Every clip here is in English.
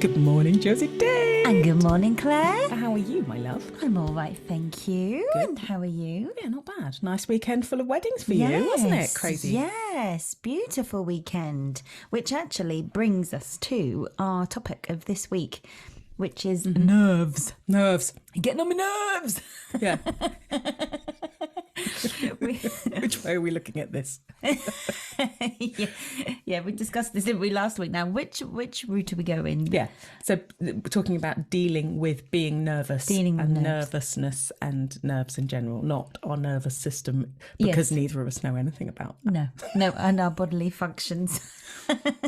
Good morning, Josie Day. And good morning, Claire. How are you, my love? I'm all right, thank you. Good. And how are you? Yeah, not bad. Nice weekend full of weddings for you, wasn't it? Crazy. Yes, beautiful weekend. Which actually brings us to our topic of this week, which is nerves. Nerves. You're getting on my nerves. Yeah. Which way are we looking at this? yeah, we discussed this, didn't we, last week? Now, which route are we going? Yeah. So we're talking about dealing with being nervous nervousness and nerves in general, not our nervous system, because neither of us know anything about that. No, and our bodily functions.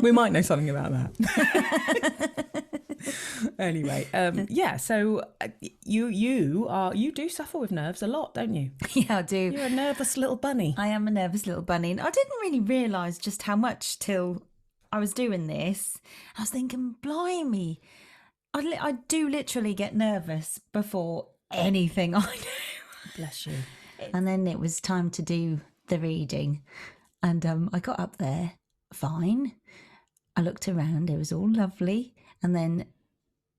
We might know something about that. Anyway, so you do suffer with nerves a lot, don't you? Yeah, I do. You're a nervous little bunny. I am a nervous little bunny. And I didn't really realise just how much till I was doing this. I was thinking, blimey, I do literally get nervous before anything I do. Bless you. And then it was time to do the reading. And I got up there, fine. I looked around, it was all lovely. And then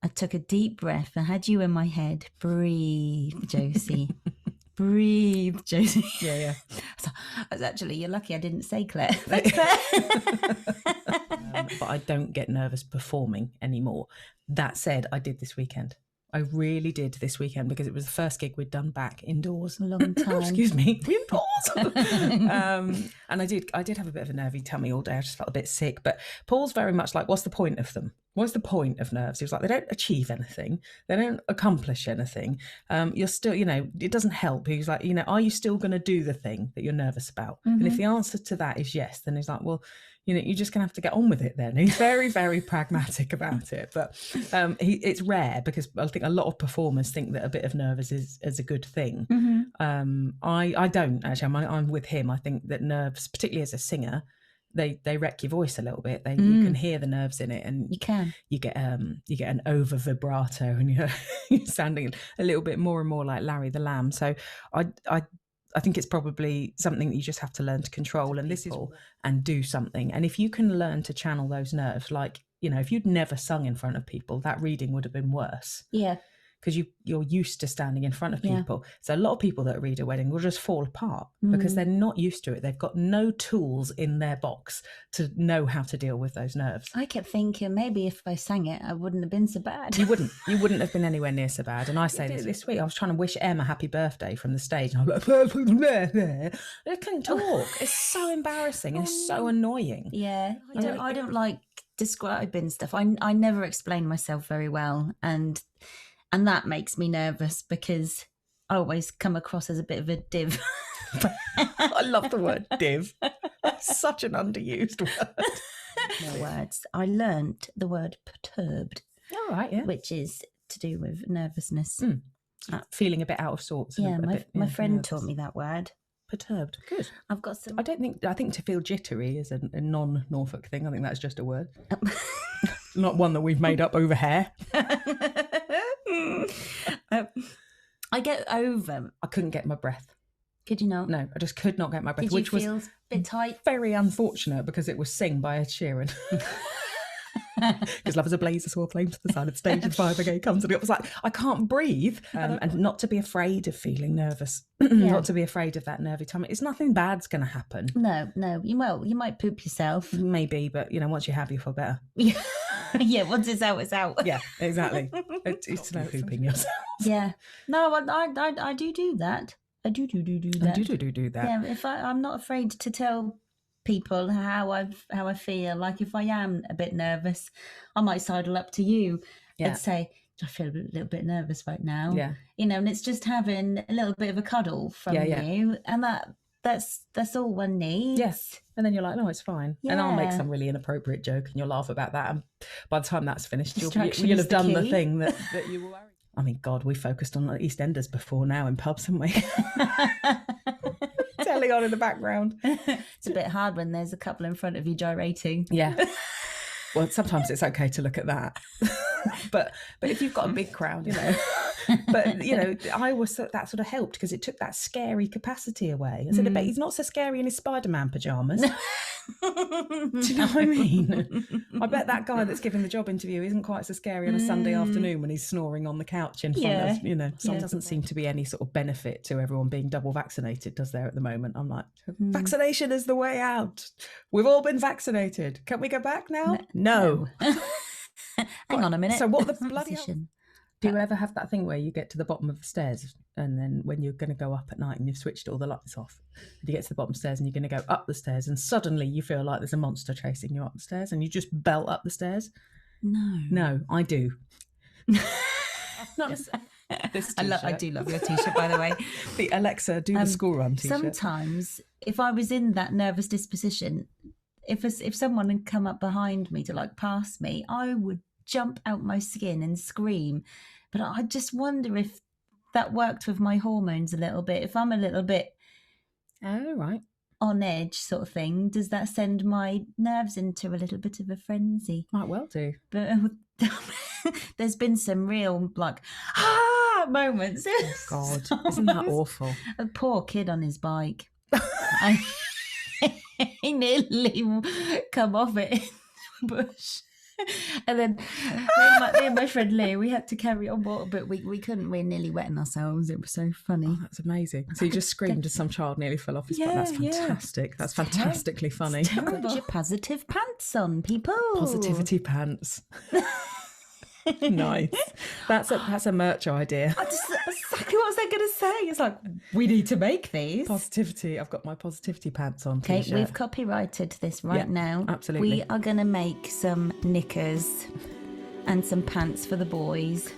I took a deep breath. I had you in my head. Breathe, Josie. Breathe, Josie. Yeah. So I was actually, you're lucky I didn't say Claire. Thanks, Claire. But I don't get nervous performing anymore. That said, I did this weekend. I really did this weekend because it was the first gig we'd done back indoors. A long time. Excuse me, indoors. And I did have a bit of a nervy tummy all day. I just felt a bit sick. But Paul's very much like, what's the point of them? What's the point of nerves? He was like, they don't achieve anything. They don't accomplish anything. You're still, it doesn't help. He was like, are you still going to do the thing that you're nervous about? Mm-hmm. And if the answer to that is yes, then he's like, well, you're just going to have to get on with it then. He's very, very pragmatic about it. But it's rare because I think a lot of performers think that a bit of nerves is a good thing. Mm-hmm. I don't, actually. I'm with him. I think that nerves, particularly as a singer, they wreck your voice a little bit. You can hear the nerves in it, and you get an over vibrato, and you're sounding a little bit more and more like Larry the Lamb. So I think it's probably something that you just have to learn to control, and this is and do something. And if you can learn to channel those nerves, like if you'd never sung in front of people, that reading would have been worse. Yeah. Because you're used to standing in front of people. Yeah. So a lot of people that read a wedding will just fall apart because they're not used to it. They've got no tools in their box to know how to deal with those nerves. I kept thinking maybe if I sang it, I wouldn't have been so bad. You wouldn't have been anywhere near so bad. And I say this week, I was trying to wish Em a happy birthday from the stage. And I'm like, I couldn't talk. It's so embarrassing. It's so annoying. Yeah. I don't like describing stuff. I never explain myself very well. And that makes me nervous because I always come across as a bit of a div. I love the word div. That's such an underused word. No words. I learnt the word perturbed. All right, yeah. Which is to do with nervousness. Feeling a bit out of sorts. Yeah, my friend taught me that word. Perturbed. Good. I've got some. I think to feel jittery is a non-Norfolk thing. I think that's just a word. Not one that we've made up over hair. I get over. I couldn't get my breath. Could you not? No, I just could not get my breath, which was a bit tight. Very unfortunate because it was Sing by Ed Sheeran. Because love is a blaze of sore flames to the side of the stage and fire brigade comes, and it was like I can't breathe. And not to be afraid of feeling nervous, not to be afraid of that nervy tummy. It's nothing bad's going to happen. No, you might poop yourself, maybe, but once you have, you feel better. Yeah, once it's out, it's out. Yeah, exactly. It's no pooping yourself. Yeah, no, I do that. I do that. I do that. Yeah, if I'm not afraid to tell people how I feel. Like if I am a bit nervous, I might sidle up to you and say, I feel a little bit nervous right now. Yeah. And it's just having a little bit of a cuddle from you, and that's all one needs. Yes. And then you're like, no, it's fine. Yeah. And I'll make some really inappropriate joke and you'll laugh about that. And by the time that's finished, you'll have done the thing that you were worried. I mean, God, we focused on EastEnders before now in pubs, haven't we? Telly on in the background. It's a bit hard when there's a couple in front of you gyrating. Yeah. Well, sometimes it's okay to look at that. But if you've got a big crowd, But, I always thought that sort of helped because it took that scary capacity away. I said, I bet he's not so scary in his Spider-Man pyjamas. Do you know what I mean? I bet that guy that's giving the job interview isn't quite so scary on a Sunday afternoon when he's snoring on the couch in front of, so doesn't seem to be any sort of benefit to everyone being double vaccinated, does there, at the moment? I'm like, vaccination is the way out. We've all been vaccinated. Can we go back now? No. Hang on a minute. So what the bloody hell? Do you ever have that thing where you get to the bottom of the stairs and then when you're going to go up at night and you've switched all the lights off, and you get to the bottom stairs and you're going to go up the stairs and suddenly you feel like there's a monster chasing you up the stairs and you just belt up the stairs? No, I do. Not this I do love your t-shirt, by the way. The Alexa do the school run t-shirt. Sometimes if I was in that nervous disposition, if someone had come up behind me to like pass me, I would jump out my skin and scream. But I just wonder if that worked with my hormones a little bit. If I'm a little bit on edge sort of thing, does that send my nerves into a little bit of a frenzy? Might well do. But there's been some real moments. Oh God, isn't that awful? A poor kid on his bike. He nearly come off it in the bush. And then me and my friend Lee, we had to carry on water, but we couldn't. We're nearly wetting ourselves. It was so funny. Oh, that's amazing. So you just screamed as some child nearly fell off his bike. That's fantastic. Yeah. That's fantastically funny. Put your positive pants on, people. Positivity pants. Nice. That's a merch idea. Exactly what was I going to say? It's like, we need to make these. Positivity. I've got my positivity pants on. Okay, we've copyrighted this now. Absolutely. We are going to make some knickers and some pants for the boys.